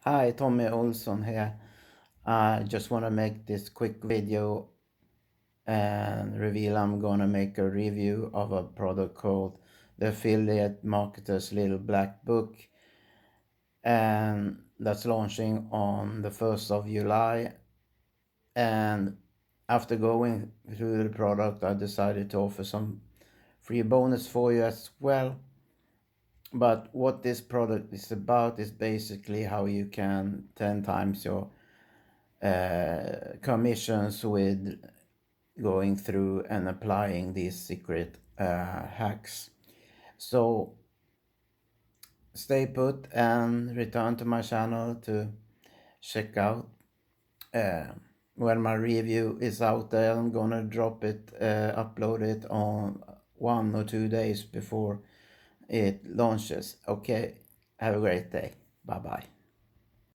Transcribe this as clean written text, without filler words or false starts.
Hi, Tommy Olsson here. I just want to make this quick video and reveal I'm gonna make a review of a product called the Affiliate Marketer's Little Black Book, and that's launching on the 1st of July. And after going through the product, I decided to offer some free bonus for you as well. But what this product is about is basically how you can 10 times your commissions with going through and applying these secret hacks. So stay put and return to my channel to check out. Uh, when my review is out there, I'm gonna drop it, upload it on 1 or 2 days before it launches. Okay, have a great day. Bye bye.